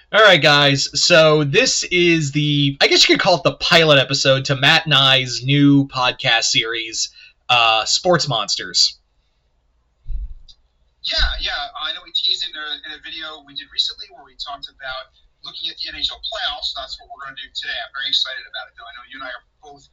All right, guys. So this is I guess you could call it the pilot episode to Matt and I's new podcast series, Sports Monsters. Yeah. I know we teased it in a video we did recently where we talked about looking at the NHL playoffs. That's what we're going to do today. I'm very excited about it, though. I know you and I are both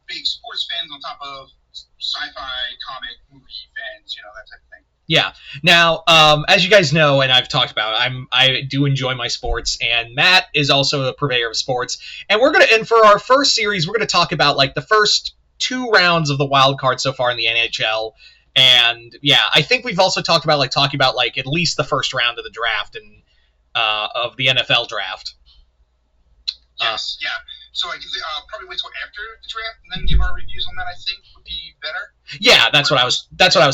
big sports fans on top of sci-fi, comic, movie fans, that type of thing. Yeah. Now, as you guys know, and I've talked about, I do enjoy my sports, and Matt is also a purveyor of sports. And for our first series, we're gonna talk about like the first two rounds of the wild card so far in the NHL. And yeah, I think we've also talked about talking about at least the first round of the draft and of the NFL draft. Yes, yeah. So I probably wait till after the draft and then give our reviews on that. I think would be better. Yeah, that's what I was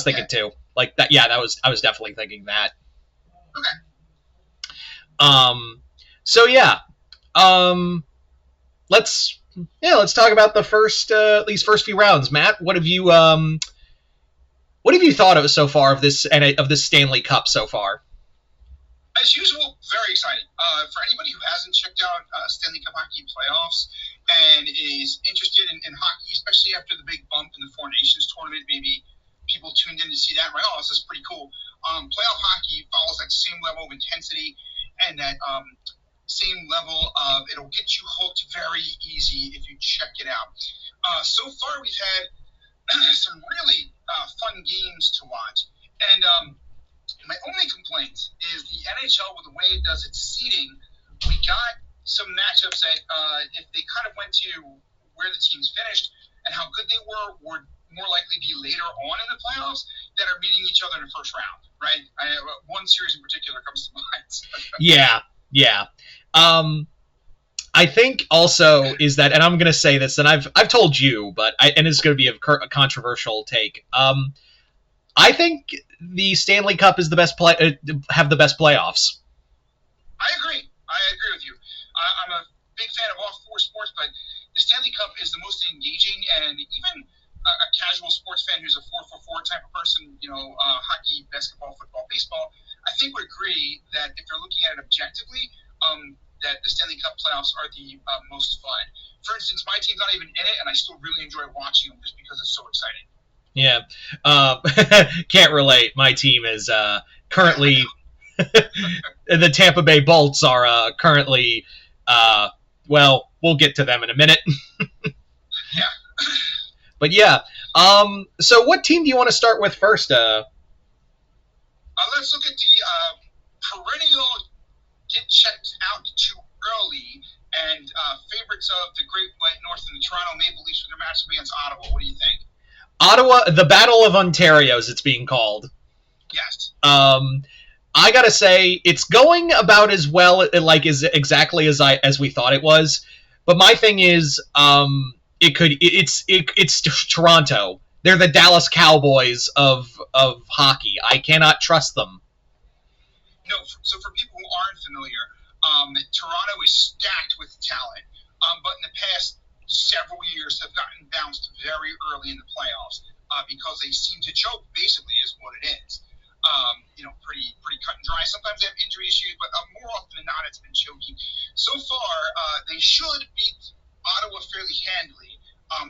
thinking too. Like that. Yeah, I was definitely thinking that. Okay. So yeah. Let's talk about the these first few rounds. Matt, what have you thought of so far of this Stanley Cup so far? As usual, very excited. For anybody who hasn't checked out Stanley Cup hockey playoffs and is interested in hockey, especially after the big bump in the Four Nations tournament, maybe people tuned in to see that, right? Oh, this is pretty cool. Playoff hockey follows that same level of intensity and that same level of it'll get you hooked very easy if you check it out. So far, we've had some really fun games to watch. And my only complaint is the NHL, with the way it does its seeding, we got some matchups that if they kind of went to where the teams finished and how good they were, would more likely be later on in the playoffs that are meeting each other in the first round, right? One series in particular comes to mind. Yeah. I think also is that, and I'm going to say this, and I've told you, and it's going to be a controversial take. I think the Stanley Cup is have the best playoffs. I agree with you. I'm a big fan of all four sports, but the Stanley Cup is the most engaging, and even a casual sports fan who's a 4-for-4 type of person, hockey, basketball, football, baseball, I think would agree that if you're looking at it objectively, that the Stanley Cup playoffs are the most fun. For instance, my team's not even in it, and I still really enjoy watching them just because it's so exciting. Yeah. Can't relate. My team is currently the Tampa Bay Bolts are currently we'll get to them in a minute. Yeah. But yeah. So what team do you want to start with first? Let's look at the perennial get checked out too early and favorites of the Great White North and the Toronto Maple Leafs for their matchup against Ottawa. What do you think? Ottawa, the Battle of Ontario, as it's being called. Yes. I gotta say, it's going about as well, exactly as we thought it was. But my thing is, it's Toronto. They're the Dallas Cowboys of hockey. I cannot trust them. No, so for people who aren't familiar, Toronto is stacked with talent, but in the past several years have gotten bounced very early in the playoffs because they seem to choke, basically, is what it is. Pretty cut and dry. Sometimes they have injury issues, but more often than not, it's been choking. So far, they should beat Ottawa fairly handily.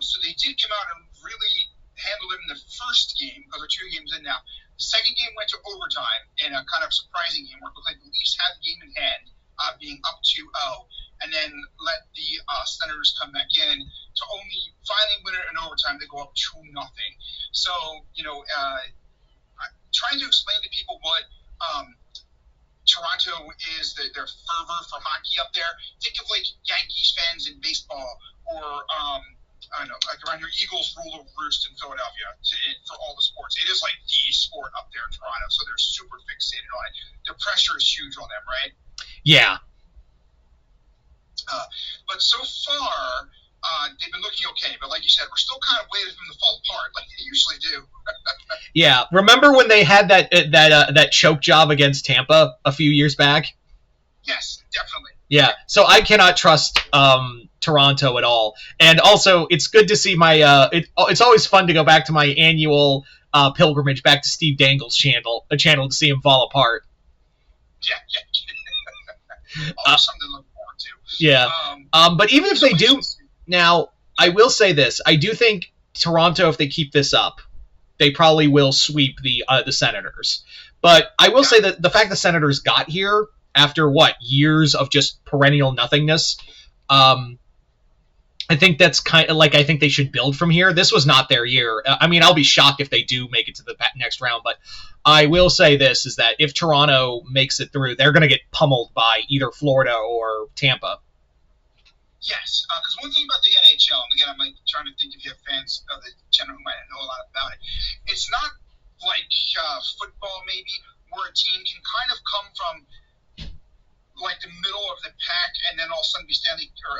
So they did come out and really handle them in the first game, because they're 2 games in now. The second game went to overtime in a kind of surprising game where it looked like the Leafs had the game in hand, being up 2-0, and then let the Senators come back in to only finally win it in overtime. They go up 2-0. So, trying to explain to people what Toronto is, their fervor for hockey up there. Think of like Yankees fans in baseball, or I don't know, like around your Eagles rule of roost in Philadelphia for all the sports. It is like the sport up there in Toronto, so they're super fixated on it. The pressure is huge on them, right? Yeah. But so far, they've been looking okay. But like you said, we're still kind of waiting for them to fall apart, like they usually do. Yeah. Remember when they had that choke job against Tampa a few years back? Yes, definitely. Yeah. So I cannot trust Toronto at all. And also, it's good to see it's always fun to go back to my annual pilgrimage back to Steve Dangle's channel to see him fall apart. Yeah. Always something to look forward to. Yeah. But even if they do, now I will say this: I do think Toronto, if they keep this up, they probably will sweep the Senators. But I will say that the fact the Senators got here after years of just perennial nothingness, I think that's kind of like, I think they should build from here. This was not their year. I mean, I'll be shocked if they do make it to the next round, but I will say this is that if Toronto makes it through, they're going to get pummeled by either Florida or Tampa. Yes, because one thing about the NHL, and again, I'm trying to think if you have fans of the channel who might know a lot about it, it's not like football maybe, where a team can kind of come from like the middle of the pack and then all of a sudden be Stanley or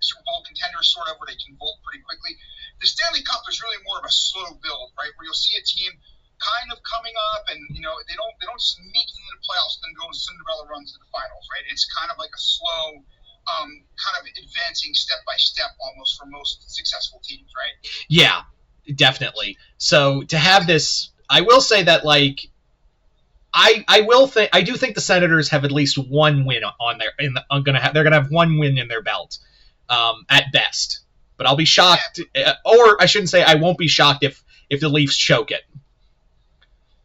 Super Bowl contenders, sort of, where they can vault pretty quickly. The Stanley Cup is really more of a slow build, right? Where you'll see a team kind of coming up, and they don't just make it into the playoffs and then go Cinderella runs to the finals, right? It's kind of like a slow, kind of advancing step by step almost for most successful teams, right? Yeah, definitely. So to have this, I will say that I do think the Senators have at least one win on their they're gonna have one win in their belt. At best. But I'll be shocked, or I shouldn't say I won't be shocked if the Leafs choke it.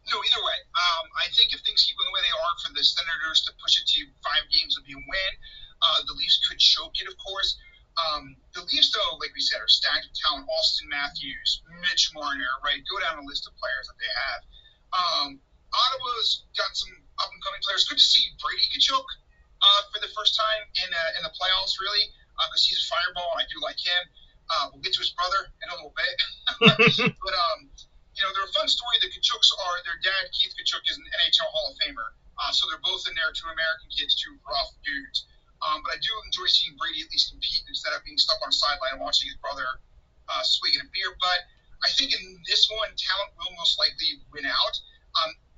No, either way. I think if things keep going the way they are for the Senators to push it to 5 games would be a win. The Leafs could choke it, of course. The Leafs, though, like we said, are stacked with talent. Austin Matthews, Mitch Marner, right? Go down the list of players that they have. Ottawa's got some up-and-coming players. Good to see Brady Tkachuk for the first time in the playoffs, really. Because he's a fireball, and I do like him. We'll get to his brother in a little bit. But, they're a fun story. The Tkachuks their dad, Keith Tkachuk, is an NHL Hall of Famer. So they're both in there, 2 American kids, 2 rough dudes. But I do enjoy seeing Brady at least compete instead of being stuck on a sideline and watching his brother swigging a beer. But I think in this one, talent will most likely win out.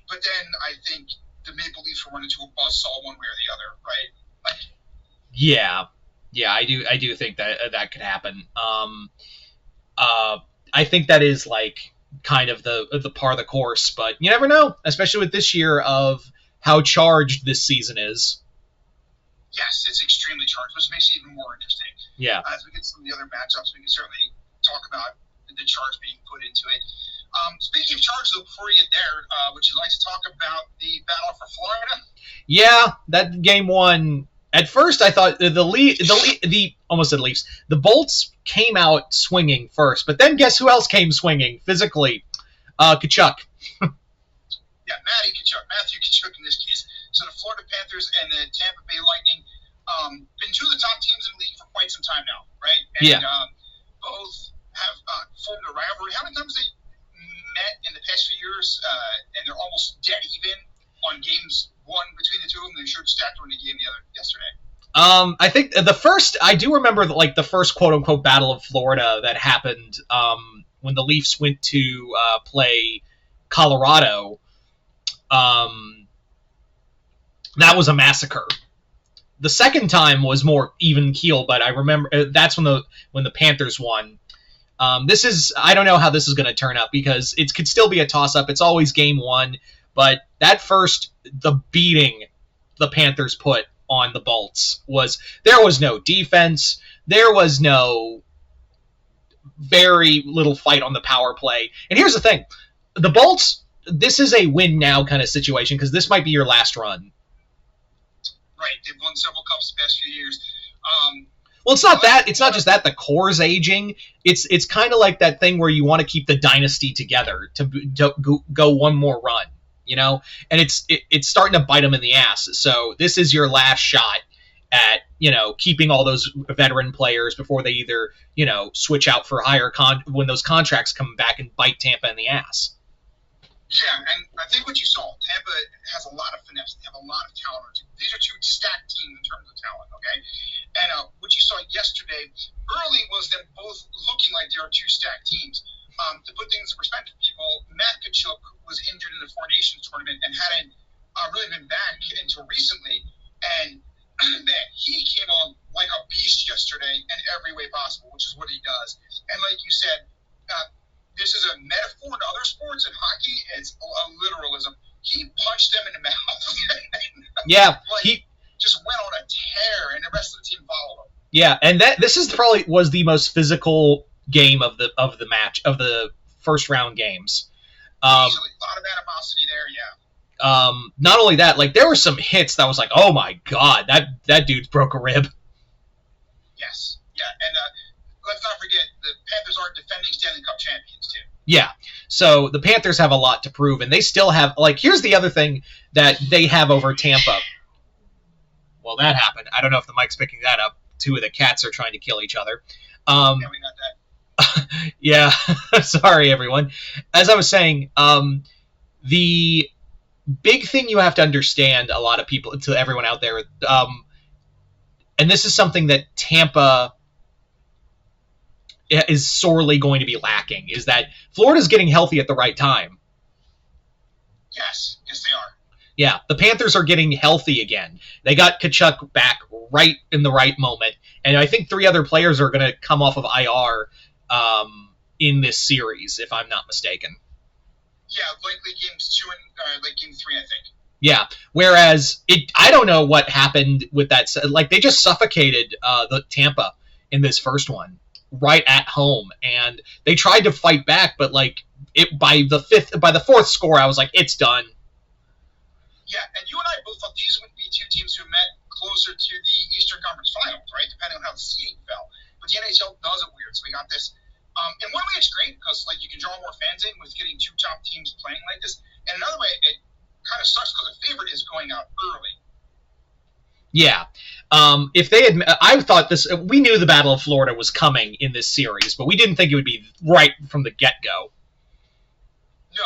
But then I think the Maple Leafs will run into a buzzsaw one way or the other, right? Yeah, I do think that could happen. I think that is kind of the part of the course, but you never know, especially with this year of how charged this season is. Yes, it's extremely charged, which makes it even more interesting. Yeah. As we get some of the other matchups, we can certainly talk about the charge being put into it. Speaking of charge, though, before we get there, would you like to talk about the battle for Florida? Yeah, that game one. At first, I thought almost said Leafs. The Bolts came out swinging first, but then guess who else came swinging physically? Tkachuk. Yeah, Matthew Tkachuk in this case. So the Florida Panthers and the Tampa Bay Lightning, been 2 of the top teams in the league for quite some time now, right? And both have formed a rivalry. How many times they met in the past few years, and they're almost dead even on games one between the two of them? They sure stacked one in the game yesterday. I think I do remember the first quote unquote Battle of Florida that happened when the Leafs went to play Colorado. That was a massacre. The second time was more even keel, but I remember that's when the Panthers won. I don't know how this is going to turn out because it could still be a toss up. It's always game one, but the beating the Panthers put on the Bolts there was no defense. There was very little fight on the power play. And here's the thing. The Bolts, this is a win now kind of situation because this might be your last run. Right. They've won several cups the past few years. Well, it's not that. It's not just that the core's aging. It's kind of like that thing where you want to keep the dynasty together to go one more run, and it's starting to bite them in the ass. So this is your last shot at keeping all those veteran players before they either switch out for higher when those contracts come back and bite Tampa in the ass. Yeah, and I think what you saw, Tampa has a lot of finesse. They have a lot of talent. These are 2 stacked teams in terms of talent, okay? And what you saw yesterday early was them both looking like they are 2 stacked teams. To put things in perspective, people, Matt Tkachuk was injured in the Four Nations tournament and hadn't really been back until recently. And man, he came on like a beast yesterday in every way possible, which is what he does. And like you said, this is a metaphor in other sports. In hockey, it's a literalism. He punched them in the mouth. Yeah, he just went on a rest of the team followed them. Yeah, and this is probably was the most physical game of the match of the first round games. Easily. A lot of animosity there, yeah. Not only that, like there were some hits that was like, oh my god, that dude broke a rib. Yes, yeah, and let's not forget the Panthers are defending Stanley Cup champions too. Yeah, so the Panthers have a lot to prove, and they still have like. Here's the other thing that they have over Tampa. Well, that happened. I don't know if the mic's picking that up. Two of the cats are trying to kill each other. Yeah, we got that. Yeah, sorry everyone. As I was saying, the big thing you have to understand, a lot of people, to everyone out there, and this is something that Tampa is sorely going to be lacking, is that Florida's getting healthy at the right time. Yes, they are. Yeah, the Panthers are getting healthy again. They got Tkachuk back right in the right moment, and I think 3 other players are going to come off of IR in this series, if I'm not mistaken. Yeah, likely games 2 and like game 3, I think. Yeah, whereas I don't know what happened with that. Like they just suffocated the Tampa in this first one right at home, and they tried to fight back, but like by the 4th score, I was like, it's done. Yeah, and you and I both thought these would be 2 teams who met closer to the Eastern Conference Finals, right? Depending on how the seeding fell. But the NHL does it weird, so we got this. In one way, it's great because like you can draw more fans in with getting 2 top teams playing like this. And another way, it kind of sucks because the favorite is going out early. Yeah. If they had, I thought this. We knew the Battle of Florida was coming in this series, but we didn't think it would be right from the get-go. No,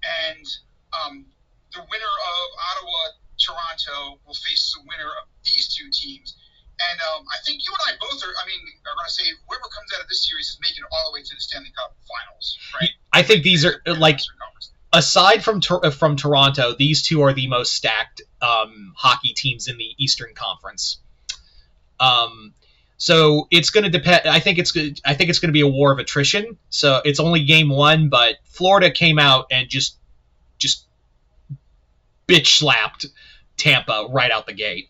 and the winner of Ottawa-Toronto will face the winner of these 2 teams. And I think you and I both are going to say whoever comes out of this series is making it all the way to the Stanley Cup Finals, right? I think these are, like, aside from Toronto, these 2 are the most stacked hockey teams in the Eastern Conference. So it's going to depend. I think it's going to be a war of attrition. So it's only game 1, but Florida came out and just bitch slapped Tampa right out the gate.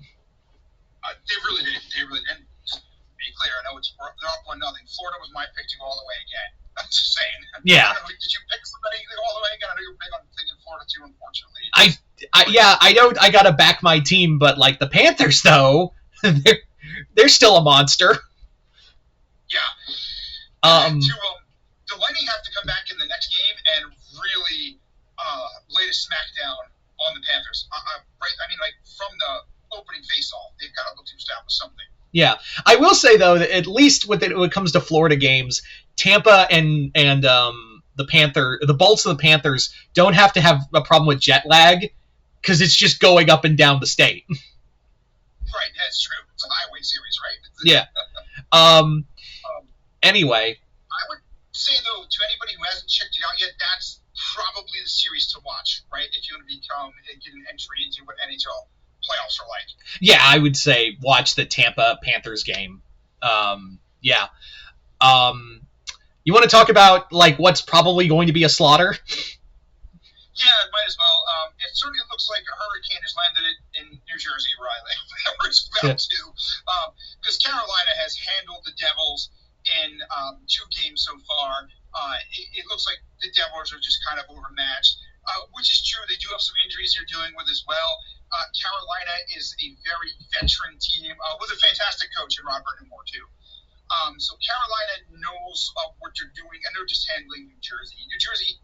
They really did. And to be clear, I know they're up 1-0. Florida was my pick to go all the way again. I'm just saying. Yeah. Did you pick somebody to go all the way again? I know you're big on thinking Florida too, unfortunately. I know I gotta back my team, but like the Panthers though, they're still a monster. Yeah. The Lightning have to come back in the next game and really lay the smackdown on the Panthers. Right? I mean, like from the opening face-off, they've got to look to establish something. Yeah, I will say though that at least when it comes to Florida games, Tampa and the Bolts of the Panthers don't have to have a problem with jet lag because it's just going up and down the state. Right, that's true. It's a highway series, right? Yeah. Anyway, I would say though to anybody who hasn't checked it out yet, that's probably the series to watch, right? If you want to get an entry into what NHL playoffs are like. Yeah, I would say watch the Tampa Panthers game. Yeah. You want to talk about like what's probably going to be a slaughter? Yeah, it might as well. It certainly looks like a hurricane has landed in New Jersey, where I live. Where it's about to. Because Carolina has handled the Devils in 2 games so far. It looks like the Devils are just kind of overmatched, which is true. They do have some injuries they're dealing with as well. Carolina is a very veteran team with a fantastic coach in Robert Moore, too. So Carolina knows what they're doing, and they're just handling New Jersey. New Jersey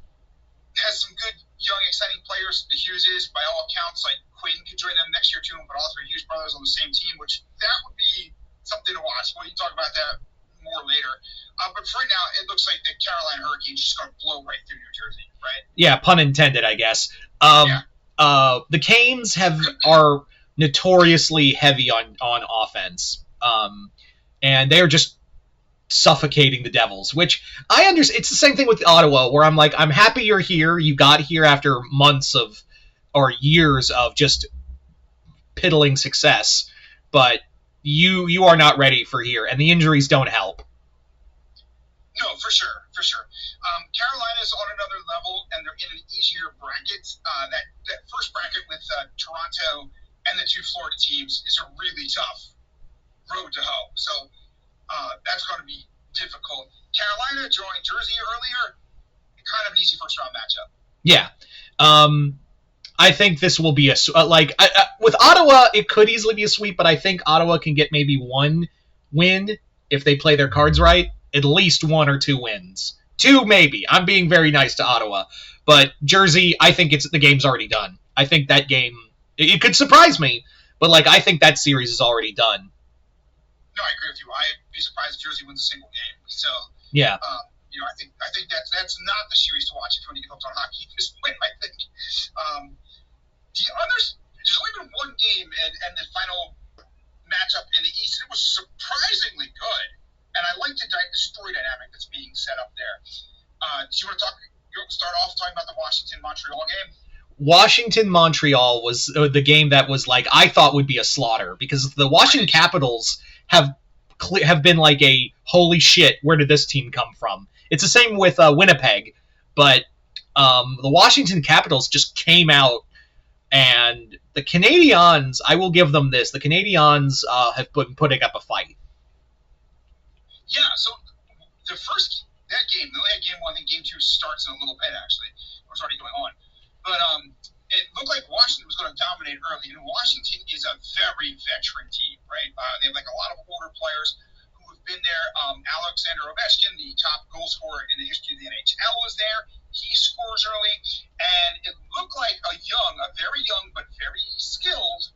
has some good, young, exciting players. The Hugheses, by all accounts, like Quinn could join them next year, too, but all 3 Hughes brothers on the same team, which that would be something to watch. We'll talk about that more later. But for right now, it looks like the Carolina Hurricanes just going to blow right through New Jersey, right? Yeah, pun intended, I guess. Yeah. The Canes are notoriously heavy on offense, and they're just suffocating the Devils, which I understand. It's the same thing with Ottawa, where I'm like, I'm happy you're here. You got here after months or years of just piddling success, but you are not ready for here, and the injuries don't help. No, for sure. Carolina's on another level, and they're in an easier bracket. That first bracket with Toronto and the 2 Florida teams is a really tough road to hoe. So that's going to be difficult. Carolina joined Jersey earlier. Kind of an easy first round matchup. Yeah. I think this will be with Ottawa, it could easily be a sweep, but I think Ottawa can get maybe one win if they play their cards right. At least 1 or 2 wins. 2 maybe. I'm being very nice to Ottawa. But Jersey, I think the game's already done. I think that game, it could surprise me, but I think that series is already done. No, I agree with you. I'd be surprised if Jersey wins a single game. So yeah. I think that's not the series to watch if you want to get hooked on hockey at this point. I think there's only been one game and the final matchup in the East. It was surprisingly good, and I like the story dynamic that's being set up there. Do you want to start off talking about the Washington-Montreal game? Washington-Montreal was the game that was I thought would be a slaughter, because the Washington Capitals have been like a holy shit, where did this team come from? It's the same with Winnipeg, but the Washington Capitals just came out, and the Canadiens, I will give them this, the Canadiens have been putting up a fight. Yeah, so that game, game 1, I think game 2 starts in a little bit, actually. Or it's already going on. But it looked like Washington was going to dominate early, and Washington is a very veteran team, right? They have a lot of older players who have been there. Alexander Ovechkin, the top goal scorer in the history of the NHL, was there. He scores early, and it looked like a very young but very skilled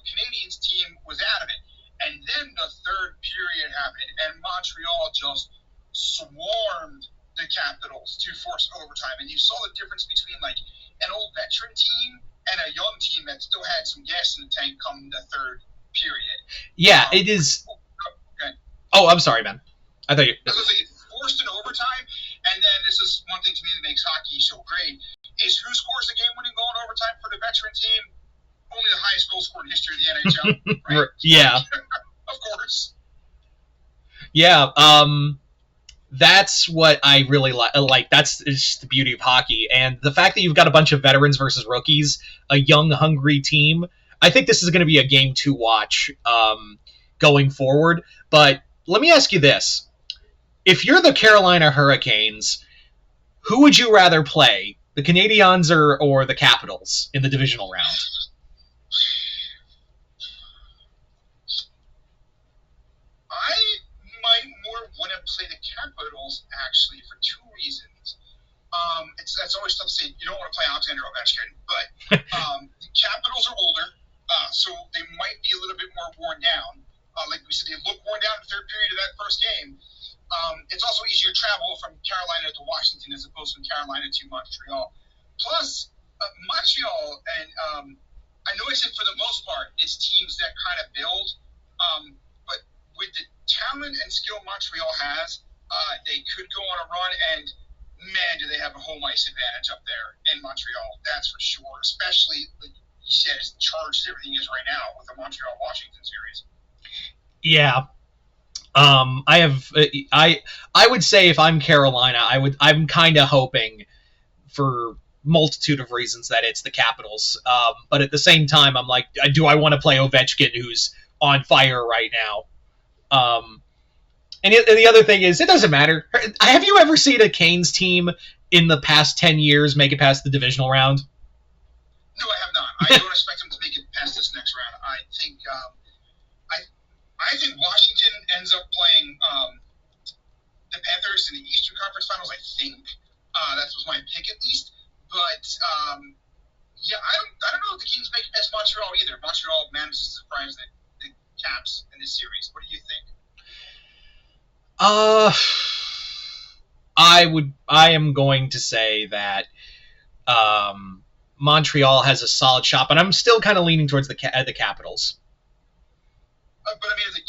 Canadiens team was out of it. And then the third period happened, and Montreal just swarmed the Capitals to force overtime. And you saw the difference between an old veteran team and a young team that still had some gas in the tank come the third period. Yeah, it is. Okay. Oh, I'm sorry, man. I thought you. I was going to say, it's forced in overtime, and then this is one thing to me that makes hockey so great, is who scores the game-winning goal in overtime for the veteran team? Only the highest goal scorer in history of the NHL, right? Yeah. Of course. Yeah, that's what I really like. That's just the beauty of hockey. And the fact that you've got a bunch of veterans versus rookies, a young, hungry team, I think this is going to be a game to watch going forward. But let me ask you this. If you're the Carolina Hurricanes, who would you rather play, the Canadiens or the Capitals in the divisional round? I might more want to play the Capitals, actually, for 2 reasons. That's always tough to say. You don't want to play Alexander Ovechkin, but the Capitals are older, so they might be a little bit more worn down. Like we said, they look worn down in the third period of that first game. It's also easier to travel from Carolina to Washington as opposed from Carolina to Montreal. Plus, Montreal, and I know I said for the most part, it's teams that kind of build, but with the talent and skill Montreal has, they could go on a run, and man, do they have a home ice advantage up there in Montreal. That's for sure, especially, like you said, as charged as everything is right now with the Montreal-Washington series. Yeah. I would say if I'm Carolina, I'm kind of hoping, for multitude of reasons, that it's the Capitals. But at the same time, I'm like, do I want to play Ovechkin, who's on fire right now? And the other thing is, it doesn't matter. Have you ever seen a Canes team in the past 10 years make it past the divisional round? No, I have not. I don't expect them to make it past this next round. I think Washington ends up playing the Panthers in the Eastern Conference Finals. I think that was my pick, at least. But yeah, I don't know if the Kings make it past Montreal either. Montreal manages to surprise the Caps in this series. What do you think? I am going to say that Montreal has a solid shot, but I'm still kind of leaning towards the Capitals. But I mean, if the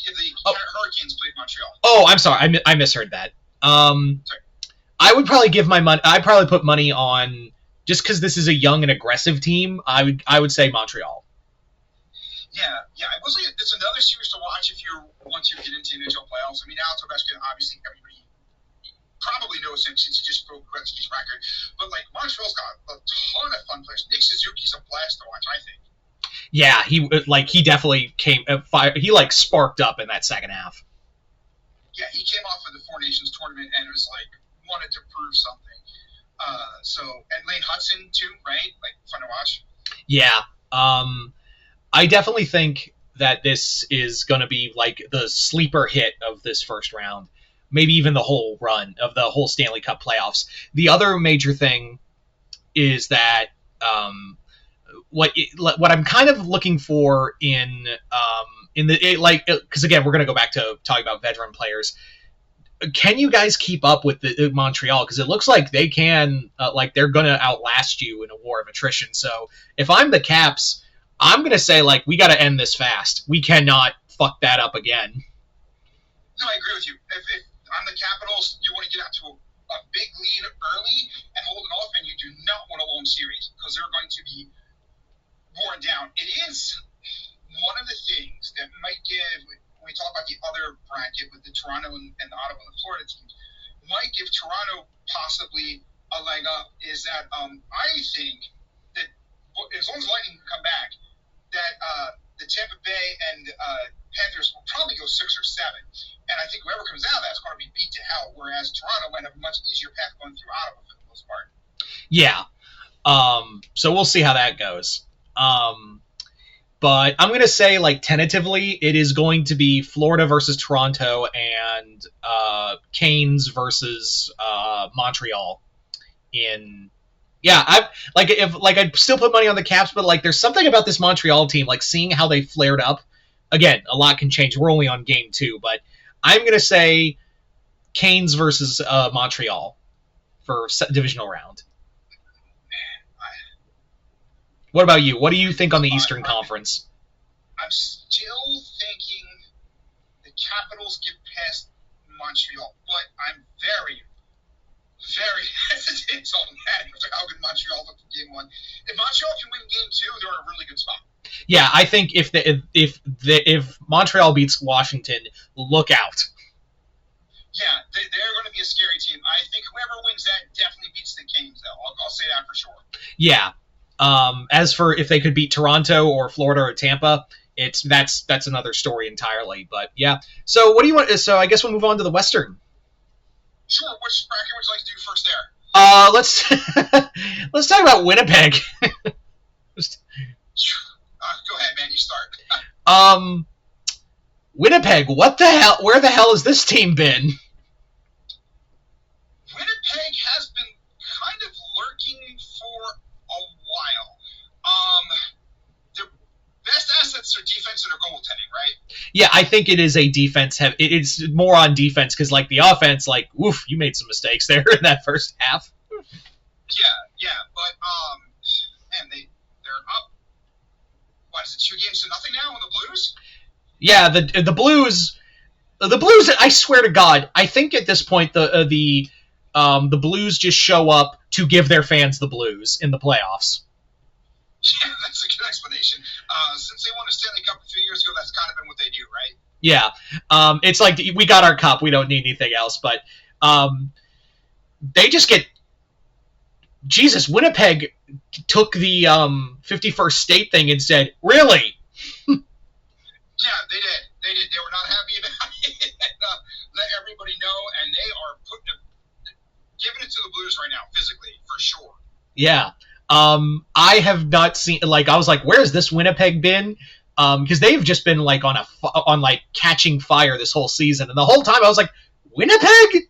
Hurricanes played Montreal. Oh, I'm sorry, I misheard that. I would probably give my money. I'd probably put money on, just because this is a young and aggressive team. I would say Montreal. Yeah. I will say it's another series to watch once you get into NHL playoffs. I mean, Alex Ovechkin, obviously everybody probably knows him since he just broke Gretzky's record. But Montreal's got a ton of fun players. Nick Suzuki's a blast to watch, I think. Yeah, he definitely came fire. He like sparked up in that second half. Yeah, he came off of the Four Nations tournament and was like wanted to prove something. And Lane Hudson too, right? Like fun to watch. Yeah. I definitely think that this is going to be like the sleeper hit of this first round, maybe even the whole run of the whole Stanley Cup playoffs. The other major thing is that what I'm kind of looking for in the like, because again we're going to go back to talking about veteran players. Can you guys keep up with the Montreal? Because it looks like they can, like they're going to outlast you in a war of attrition. So if I'm the Caps, I'm going to say, like, we got to end this fast. We cannot fuck that up again. No, I agree with you. If I'm the Capitals, you want to get out to a big lead early and hold it off, and you do not want a long series because they're going to be worn down. It is one of the things that might give, when we talk about the other bracket with the Toronto and the Ottawa and the Florida teams, might give Toronto possibly a leg up is that I think that as long as Lightning can come back, that the Tampa Bay and Panthers will probably go 6 or 7. And I think whoever comes out of that is going to be beat to hell, whereas Toronto might have a much easier path going through Ottawa for the most part. Yeah. So we'll see how that goes. But I'm going to say, like, tentatively, it is going to be Florida versus Toronto and Canes versus Montreal in... Yeah, I'd still put money on the Caps, but like there's something about this Montreal team, like seeing how they flared up. Again, a lot can change. We're only on game 2, but I'm gonna say Canes versus Montreal for divisional round. What about you? What do you think on the Eastern Conference? I'm still thinking the Capitals get past Montreal, but I'm very hesitant on that after how good Montreal looked in game 1. If Montreal can win game 2, they're in a really good spot. Yeah, I think if Montreal beats Washington, look out. Yeah, they're going to be a scary team. I think whoever wins that definitely beats the Canes, though. I'll say that for sure. Yeah. As for if they could beat Toronto or Florida or Tampa, that's another story entirely. But yeah. So what do you want? So I guess we'll move on to the Western. Sure. Which bracket would you like to do first there? Let's talk about Winnipeg. Go ahead, man. You start. Winnipeg. What the hell? Where the hell has this team been? Winnipeg has been kind of lurking for a while. Their best assets are defense and their goaltending, right? Yeah, I think it is a defense. It's more on defense because, like, the offense, like, woof, you made some mistakes there in that first half. Yeah, but man, they're up. What is it? 2-0 now on the Blues? Yeah, the Blues. The Blues. I swear to God, I think at this point the Blues just show up to give their fans the Blues in the playoffs. Yeah, that's a good explanation. Since they won a Stanley Cup a few years ago, that's kind of been what they do, right? Yeah. It's like we got our cup. We don't need anything else. But they just get... Jesus, Winnipeg took the 51st state thing and said, really? Yeah, they did. They were not happy about it. Let everybody know, and they are giving it to the Blues right now, physically, for sure. Yeah. I have not seen, like, I was like, where's this Winnipeg been? Because they've just been like on catching fire this whole season, and the whole time I was like, Winnipeg?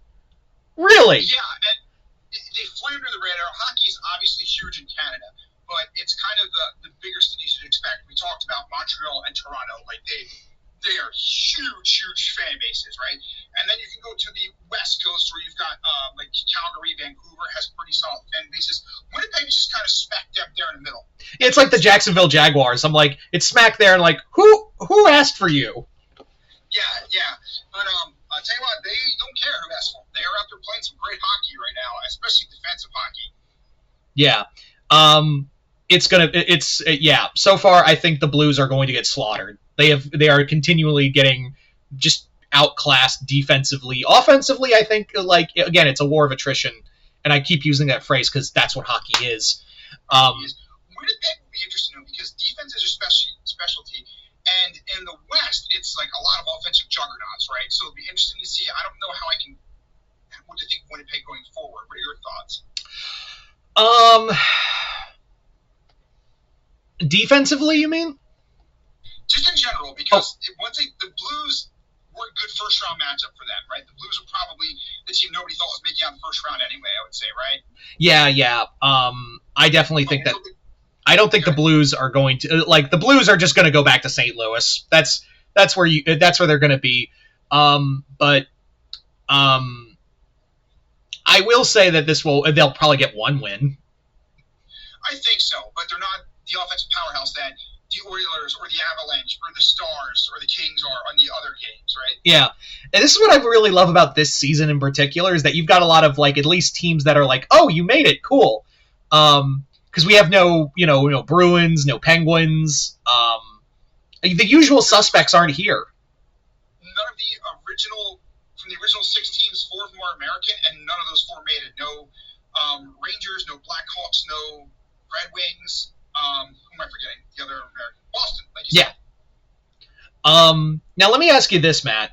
Really? Yeah, and they fly under the radar. Hockey is obviously huge in Canada, but it's kind of the bigger cities you'd expect. We talked about Montreal and Toronto, like they are huge fan bases, right? And then you can go to the West Coast where you've got like Calgary, Vancouver has pretty solid fan bases. Winnipeg is just kind of smacked up there in the middle. It's like the Jacksonville Jaguars. I'm like, it's smack there, and like, who asked for you? Yeah. But I'll tell you what, they don't care who asked for them. They are out there playing some great hockey right now, especially defensive hockey. Yeah. So far, I think the Blues are going to get slaughtered. They are continually getting just outclassed defensively. Offensively, I think, like, again, it's a war of attrition, and I keep using that phrase because that's what hockey is. Winnipeg be interesting to know because defense is your specialty. And in the West, it's like a lot of offensive juggernauts, right? So it'll be interesting to see. I don't know what to think of Winnipeg going forward. What are your thoughts? Defensively, you mean? Just in general, because the Blues were a good first-round matchup for them, right? The Blues were probably the team nobody thought was making out in the first round anyway, I would say, right? Yeah. I definitely think that. I don't think the Blues are going to the Blues are just going to go back to St. Louis. That's where they're going to be. But I will say that they'll probably get one win. I think so, but they're not the offensive powerhouse that the Oilers or the Avalanche or the Stars or the Kings are on the other games, right? Yeah, and this is what I really love about this season in particular is that you've got a lot of at least teams that are oh, you made it, cool. Because we have no Bruins, no Penguins. The usual suspects aren't here. None of from the original 6 teams, 4 of them are American, and none of those 4 made it. No Rangers, no Blackhawks, no Red Wings. Who am I forgetting? The other American. Boston, like you said. Now let me ask you this, Matt.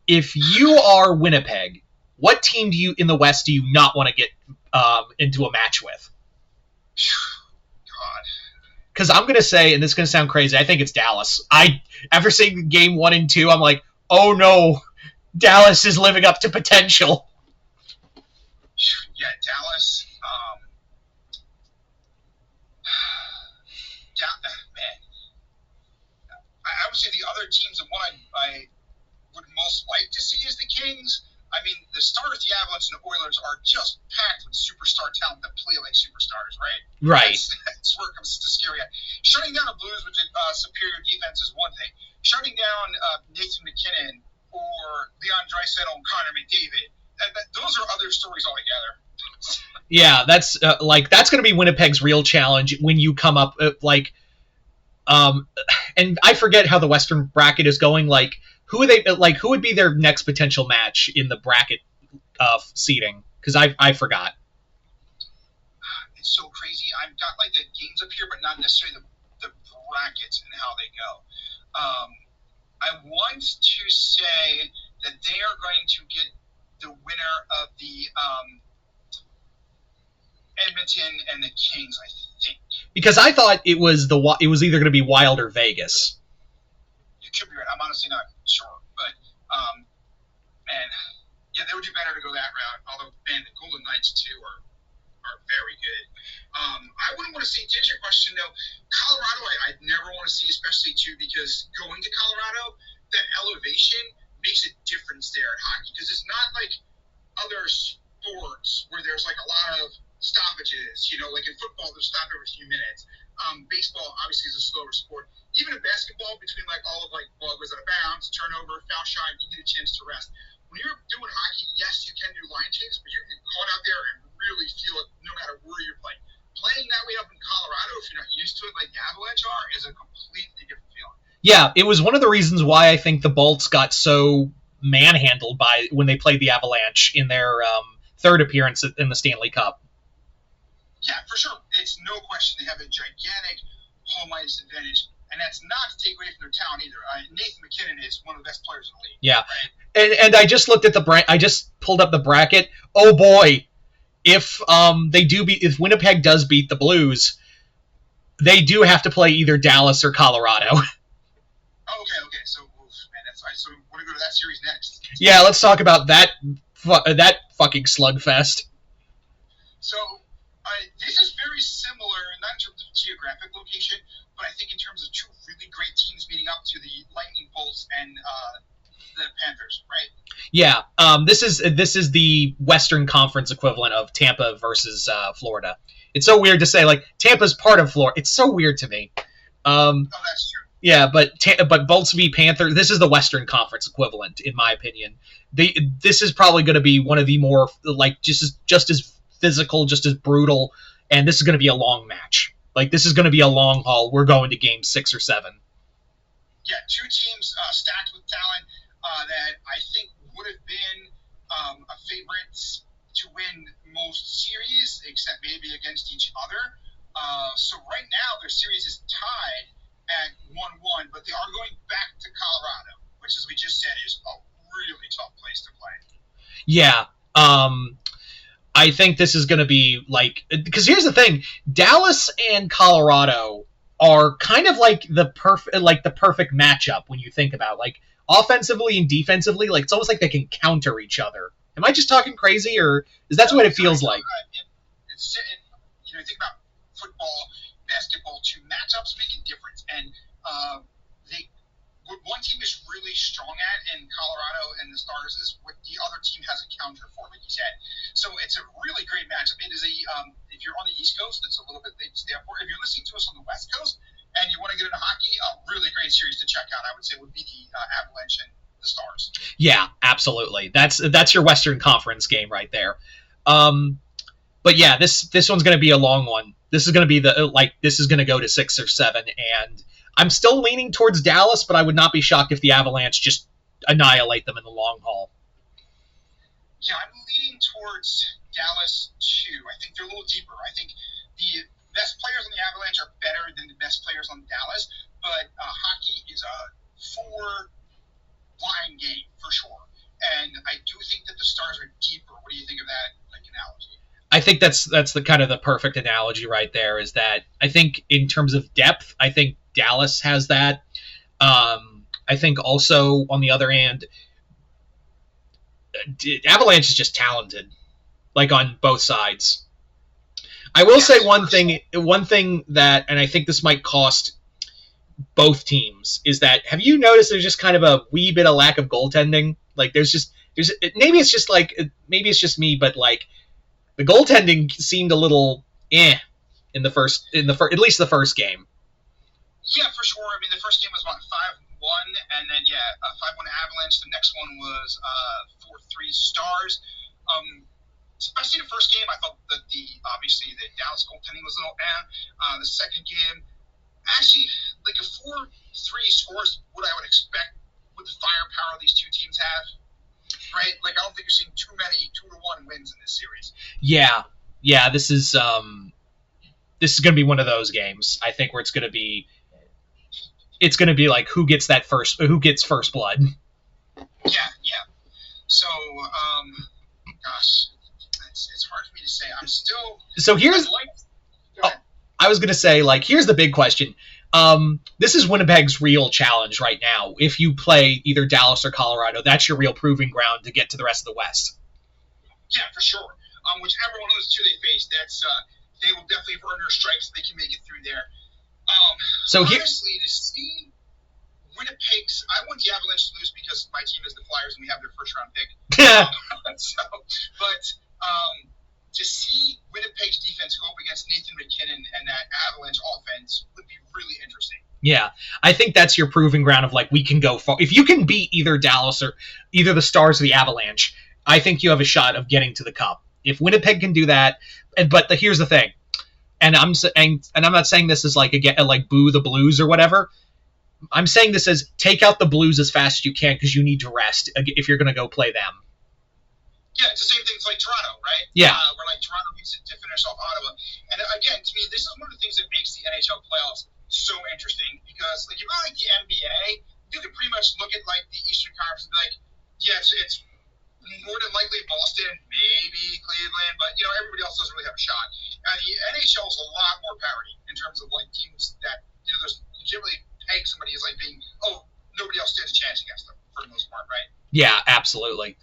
If you are Winnipeg, what team in the West do you not want to get into a match with? God. Because I'm going to say, and this is going to sound crazy, I think it's Dallas. After seeing game 1 and 2, I'm like, oh no, Dallas is living up to potential. Yeah, Dallas. Man. I would say the other teams, the one I would most like to see is the Kings. I mean, the Stars, the Avalanche, and the Oilers are just packed with superstar talent that play like superstars, right? Right. That's where it comes to scary. Shutting down the Blues with superior defense is one thing. Shutting down Nathan McKinnon or Leon Draisaitl and Connor McDavid, those are other stories altogether. Yeah, that's going to be Winnipeg's real challenge when you come up and I forget how the Western bracket is going. Who would be their next potential match in the bracket seating? Because I forgot. It's so crazy. I've got the games up here, but not necessarily the brackets and how they go. I want to say that they are going to get the winner of the Edmonton and the Kings, I think. Because I thought it was either going to be Wild or Vegas. You could be right. I'm honestly not sure, but man, yeah, they would do better to go that route. Although, man, the Golden Knights too are very good. I wouldn't want to see. To answer your question, though, Colorado, I'd never want to see, especially too, because going to Colorado, that elevation makes a difference there at hockey. Because it's not like other sports where there's a lot of stoppages. Like in football, there's stop every few minutes. Baseball obviously is a slower sport. Even in basketball, between all of ball goes out of bounds, turnover, foul shot, you get a chance to rest. When you're doing hockey, yes, you can do line changes, but you can go out there and really feel it no matter where you're playing. Playing that way up in Colorado, if you're not used to it like the Avalanche are, is a completely different feeling. Yeah, it was one of the reasons why I think the Bolts got so manhandled when they played the Avalanche in their third appearance in the Stanley Cup. Yeah, for sure. It's no question they have a gigantic home ice advantage, and that's not to take away from their talent either. Nathan McKinnon is one of the best players in the league. Yeah, right? and I just looked at I just pulled up the bracket. Oh boy, if Winnipeg does beat the Blues, they do have to play either Dallas or Colorado. Okay. So, man, that's right. So, we want to go to that series next. Yeah, let's talk about that fucking slugfest. So, this is very similar, not in terms of geographic location, but I think in terms of two really great teams meeting up to the Lightning Bolts and the Panthers, right? Yeah, this is the Western Conference equivalent of Tampa versus Florida. It's so weird to say Tampa's part of Florida. It's so weird to me. Oh, that's true. Yeah, but Bolts v Panthers. This is the Western Conference equivalent, in my opinion. This is probably going to be one of the more just as physical, just as brutal, and this is going to be a long match. This is going to be a long haul. We're going to game 6 or 7. Yeah, two teams stacked with talent that I think would have been a favorite to win most series, except maybe against each other. So right now their series is tied at 1-1, but they are going back to Colorado, which, as we just said, is a really tough place to play. Yeah. I think this is going to be like, because here's the thing, Dallas and Colorado are kind of like the perfect matchup when you think about like offensively and defensively. Like it's almost like they can counter each other. Am I just talking crazy, or is that what it feels like? You think about football, basketball, too. Matchups make a difference, and what one team is really strong at in Colorado and the Stars is what the other team has a counter for, like you said. So it's a really great matchup. It is if you're on the East Coast, it's a little bit late to stay up for. If you're listening to us on the West Coast and you want to get into hockey, a really great series to check out, I would say, would be the Avalanche and the Stars. Yeah, absolutely. That's your Western Conference game right there. But yeah, this one's going to be a long one. This is going to be this is going to go to 6 or 7, and I'm still leaning towards Dallas, but I would not be shocked if the Avalanche just annihilate them in the long haul. Yeah, I'm leaning towards Dallas too. I think they're a little deeper. I think the best players on the Avalanche are better than the best players on Dallas, but hockey is a 4-line game for sure. And I do think that the Stars are deeper. What do you think of that analogy? I think that's the kind of the perfect analogy right there. Is that I think in terms of depth, I think Dallas has that. I think also on the other hand, Avalanche is just talented, like on both sides. I will say one thing that, and I think this might cost both teams, is that have you noticed there's just kind of a wee bit of lack of goaltending? Like there's maybe it's just me, but like the goaltending seemed a little in the first at least the first game. Yeah, for sure. I mean, the first game was about 5-1, and then 5-1 Avalanche. The next one was 4-3 Stars. Especially the first game, I thought that obviously the Dallas goaltending was a little bad. The second game, actually, like a 4-3 score is what I would expect with the firepower these two teams have. Right? Like, I don't think you're seeing too many 2-1 wins in this series. Yeah. This is going to be one of those games. I think where it's going to be like who gets first blood. Yeah. So, gosh, it's hard for me to say. I'm still. So here's. I was going to say, like, here's the big question. This is Winnipeg's real challenge right now. If you play either Dallas or Colorado, that's your real proving ground to get to the rest of the West. Yeah, for sure. Whichever one of those two they face, they will definitely earn their stripes. They can make it through there. Honestly, to see Winnipeg's, I want the Avalanche to lose because my team is the Flyers and we have their first round pick. To see Winnipeg's defense go up against Nathan McKinnon and that Avalanche offense would be really interesting. Yeah, I think that's your proving ground of like we can go far. If you can beat either Dallas or either the Stars or the Avalanche, I think you have a shot of getting to the Cup. If Winnipeg can do that, here's the thing, and I'm not saying this as like boo the Blues or whatever. I'm saying this as take out the Blues as fast as you can because you need to rest if you're going to go play them. Yeah, it's the same thing. It's like Toronto, right? Yeah. Where like Toronto needs to finish off Ottawa. And again, to me, this is one of the things that makes the NHL playoffs so interesting because like if you go like the NBA, you can pretty much look at like the Eastern Conference and be like, yes, it's more than likely Boston, maybe Cleveland, but everybody else doesn't really have a shot. The NHL is a lot more parity in terms of like teams that there's you can't really peg somebody as like being nobody else stands a chance against them for the most part, right? Yeah, absolutely.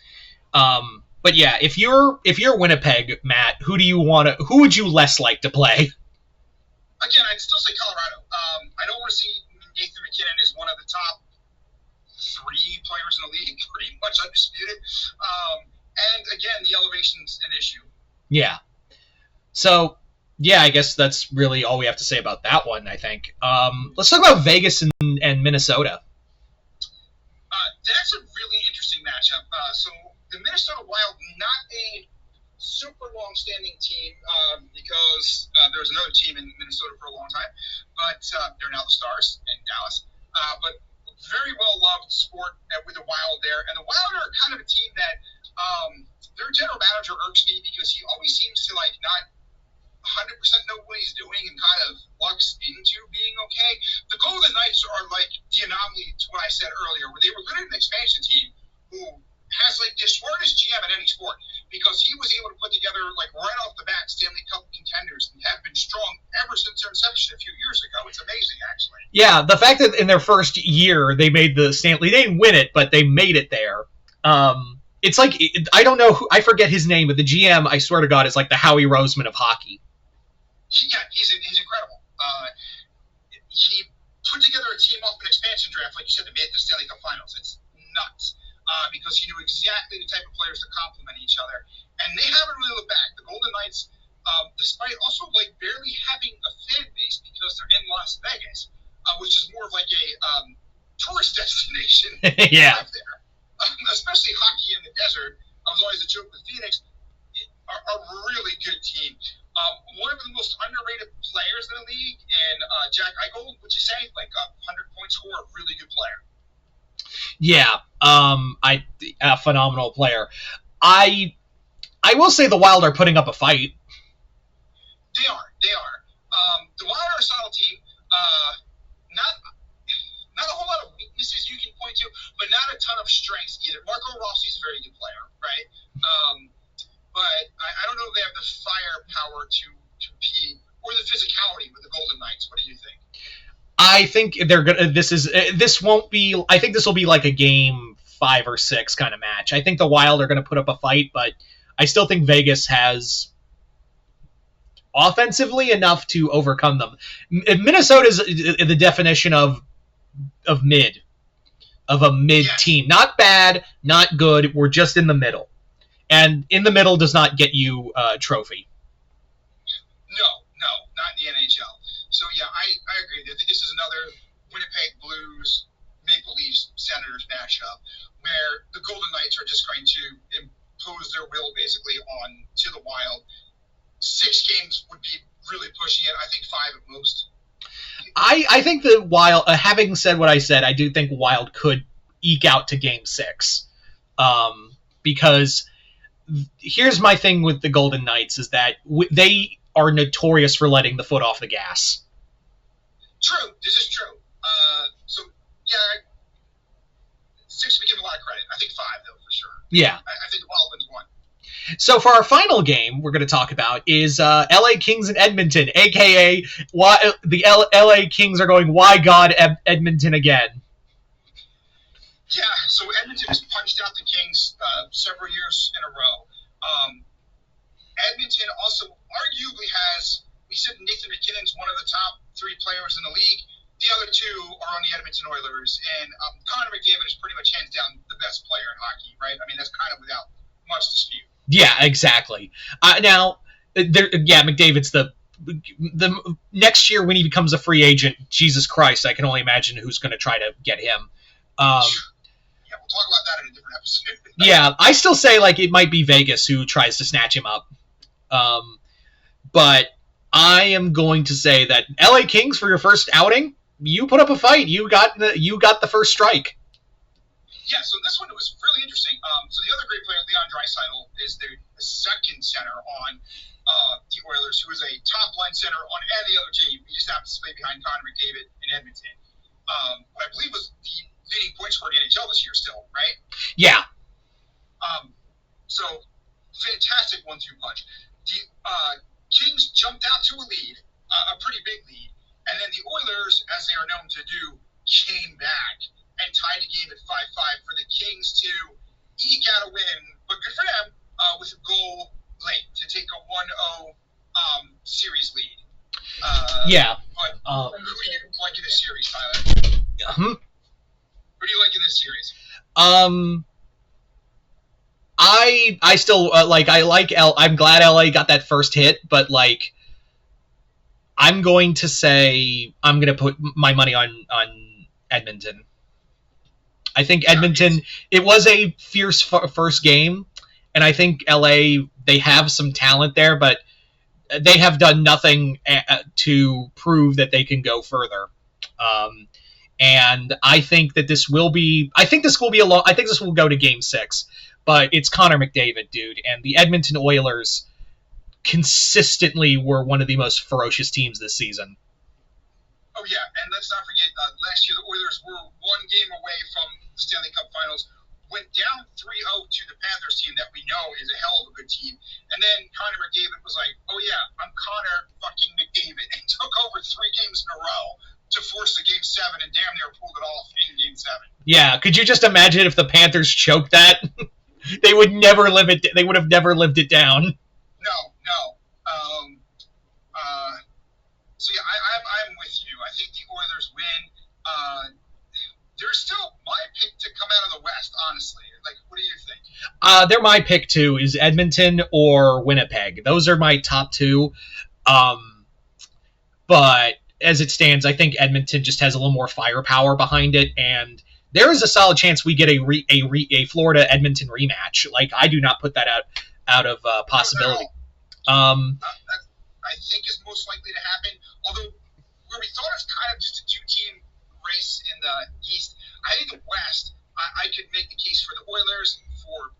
But yeah, if you're Winnipeg, Matt, who would you less like to play? Again, I'd still say Colorado. I don't want to see Nathan McKinnon as one of the top 3 players in the league, pretty much undisputed. And again, the elevation's an issue. Yeah. So, yeah, I guess that's really all we have to say about that one, I think. Let's talk about Vegas and Minnesota. That's a really interesting matchup. So the Minnesota Wild, not a super long-standing team because there was another team in Minnesota for a long time, but they're now the Stars in Dallas. But very well-loved sport with the Wild there. And the Wild are kind of a team that their general manager irks me because he always seems to like not 100% know what he's doing and kind of lucks into being okay. The Golden Knights are like the anomaly to what I said earlier, where they were literally an expansion team who has like the smartest GM in any sport, because he was able to put together like right off the bat Stanley Cup contenders and have been strong ever since their inception a few years ago. It's amazing, actually. Yeah, the fact that in their first year they made the Stanley, they didn't win it, but they made it there. It's like, I don't know, I forget his name, but the GM, I swear to God, is like the Howie Roseman of hockey. Yeah, he's incredible. He put together a team off an expansion draft, like you said, to make the Stanley Cup Finals. It's nuts, because he knew exactly the type of players to complement each other, and they haven't really looked back. The Golden Knights, despite also like barely having a fan base because they're in Las Vegas, which is more of like a tourist destination. Yeah. There, especially hockey in the desert. I was always a joke with Phoenix. Are a really good team. One of the most underrated players in the league, and Jack Eichel, would you say, like a 100-point scorer, a really good player? Yeah, a phenomenal player. I will say the Wild are putting up a fight. They are. The Wild are a solid team. Not a whole lot of weaknesses you can point to, but not a ton of strengths either. Marco Rossi's a very good player, right? But I don't know if they have the firepower to compete or the physicality with the Golden Knights. What do you think? I think they're gonna. This won't be. I think this will be like a game 5 or 6 kind of match. I think the Wild are going to put up a fight, but I still think Vegas has offensively enough to overcome them. Minnesota is the definition of a mid team. Not bad, not good. We're just in the middle. And in the middle does not get you a trophy. No, not in the NHL. So, yeah, I agree. I think this is another Winnipeg Blues, Maple Leafs, Senators matchup where the Golden Knights are just going to impose their will basically on to the Wild. 6 games would be really pushing it. I think 5 at most. I think the Wild, having said what I said, I do think Wild could eke out to game 6. Because here's my thing with the Golden Knights is that they are notorious for letting the foot off the gas. True. This is true. So, yeah, 6 we give a lot of credit. I think 5, though, for sure. Yeah. I think the Wild wins 1. So for our final game we're going to talk about is LA Kings and Edmonton, a.k.a. why the LA Kings are going, why God, Edmonton again? Yeah, so Edmonton has punched out the Kings several years in a row. Edmonton also arguably has, we said Nathan McKinnon's one of the top 3 players in the league. The other 2 are on the Edmonton Oilers, and Connor McDavid is pretty much hands down the best player in hockey, right? I mean, that's kind of without much dispute. Yeah, exactly. Now, McDavid's the next year when he becomes a free agent, Jesus Christ, I can only imagine who's going to try to get him. Yeah, we'll talk about that in a different episode. Yeah, I still say like it might be Vegas who tries to snatch him up. But I am going to say that LA Kings, for your first outing, you put up a fight. You got the first strike. Yeah, so this one was really interesting. So the other great player, Leon Draisaitl, is the second center on the Oilers, who is a top-line center on any other team. He just happens to play behind Connor McDavid in Edmonton. What I believe was the leading point scorer in the NHL this year still, right? Yeah. So fantastic 1-2 punch. The Kings jumped out to a lead, a pretty big lead, and then the Oilers, as they are known to do, came back and tied the game at 5-5 for the Kings to eke out a win, but good for them, with a goal late to take a 1-0 series lead. But who do you like in this series, Tyler? Who do you like in this series? I still I'm glad LA got that first hit, but like I'm going to put my money on Edmonton. I think Edmonton, it was a fierce first game, and I think LA, they have some talent there, but they have done nothing to prove that they can go further. And I think that this will go to game 6, but it's Connor McDavid, dude, and the Edmonton Oilers, consistently were one of the most ferocious teams this season. Oh yeah, and let's not forget last year the Oilers were one game away from the Stanley Cup Finals, went down 3-0 to the Panthers team that we know is a hell of a good team, and then Connor McDavid was like, "Oh yeah, I'm Connor fucking McDavid," and took over 3 games in a row to force the Game 7 and damn near pulled it off in Game 7. Yeah, could you just imagine if the Panthers choked that? They would never live it. They would have never lived it down. No. So yeah, I'm with you. I think the Oilers win. They're still my pick to come out of the West, honestly. Like, what do you think? They're my pick too. Is Edmonton or Winnipeg? Those are my top 2. But as it stands, I think Edmonton just has a little more firepower behind it, and there is a solid chance we get a Florida Edmonton rematch. Like, I do not put that out of possibility. I think is most likely to happen. Although where we thought it was kind of just a 2-team race in the East, I think the West, I could make the case for the Oilers, for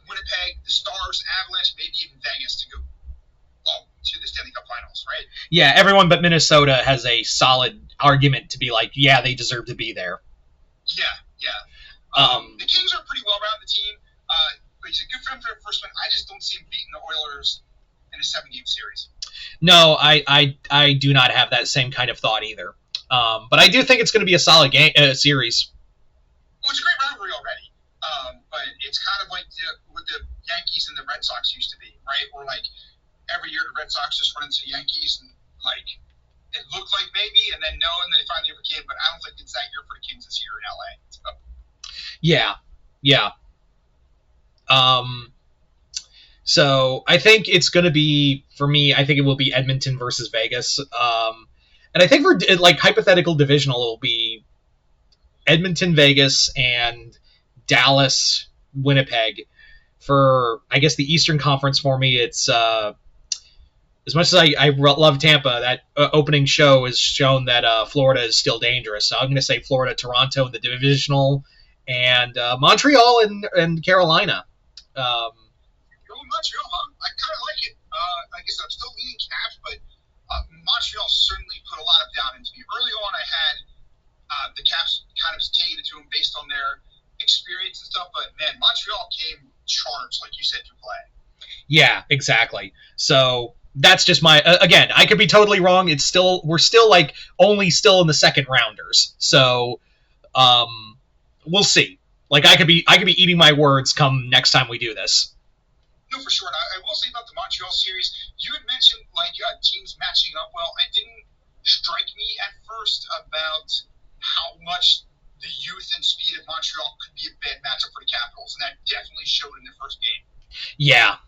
Winnipeg, the Stars, Avalanche, maybe even Vegas to go to the Stanley Cup Finals, right? Yeah, everyone but Minnesota has a solid argument to be like, yeah, they deserve to be there. Yeah. The Kings are a pretty well-rounded team. But he's a good friend for the first one. I just don't see him beating the Oilers in a 7-game series. No, I do not have that same kind of thought either. But I do think it's going to be a solid series. Well, it's a great rivalry already. But it's kind of like what the Yankees and the Red Sox used to be, right? Where, like, every year the Red Sox just run into the Yankees and, like, it looked like maybe, and then no, and then they finally overcame. But I don't think it's that year for the Kings this year in LA. So. Yeah. So I think it's going to be, for me, I think it will be Edmonton versus Vegas. And I think for, like, hypothetical divisional, it will be Edmonton, Vegas, and Dallas, Winnipeg. For, I guess, the Eastern Conference for me, it's, as much as I love Tampa, that opening show has shown that Florida is still dangerous. So I'm going to say Florida, Toronto in the divisional, and Montreal and Carolina. Montreal, I kind of like it. Like I said, I'm still leaning Caps, but Montreal certainly put a lot of doubt into me. Early on, I had the Caps kind of taken into them based on their experience and stuff, but man, Montreal came charged, like you said, to play. Yeah, exactly. So that's just my again. I could be totally wrong. We're still like only still in the second rounders. So we'll see. Like, I could be eating my words come next time we do this. No, for sure. And I will say about the Montreal series, you had mentioned like teams matching up well. It didn't strike me at first about how much the youth and speed of Montreal could be a bad matchup for the Capitals, and that definitely showed in the first game. Yeah,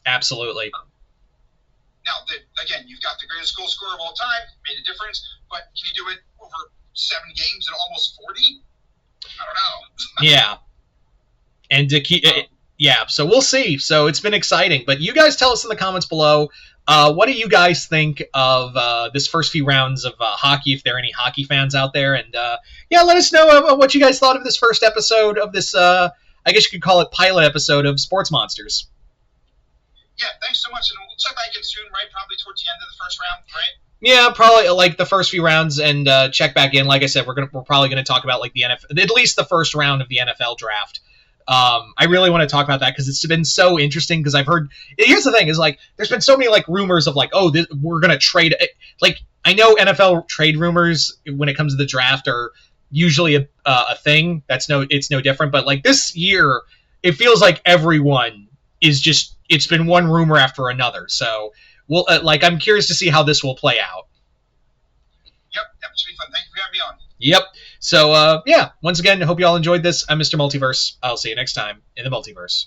absolutely. Now, again, you've got the greatest goal scorer of all time, made a difference, but can you do it over 7 games at almost 40? I don't know. Yeah. And to keep... Yeah, so we'll see. So it's been exciting. But you guys tell us in the comments below, what do you guys think of this first few rounds of hockey, if there are any hockey fans out there? And, yeah, let us know what you guys thought of this first episode of this, I guess you could call it pilot episode of Sports Monsters. Yeah, thanks so much. And we'll check back in soon, right? Probably towards the end of the first round, right? Yeah, probably like the first few rounds, and check back in. Like I said, we're probably gonna talk about like the NFL, at least the first round of the NFL draft. I really want to talk about that because it's been so interesting. Because I've heard. Here's the thing: is like there's been so many like rumors of like, oh, we're gonna trade. Like, I know NFL trade rumors when it comes to the draft are usually a thing. It's no different. But like this year, it feels like everyone is just. It's been one rumor after another. So. Well, I'm curious to see how this will play out. Yep, that should be fun. Thank you for having me on. Yep. So, yeah, once again, I hope you all enjoyed this. I'm Mr. Multiverse. I'll see you next time in the Multiverse.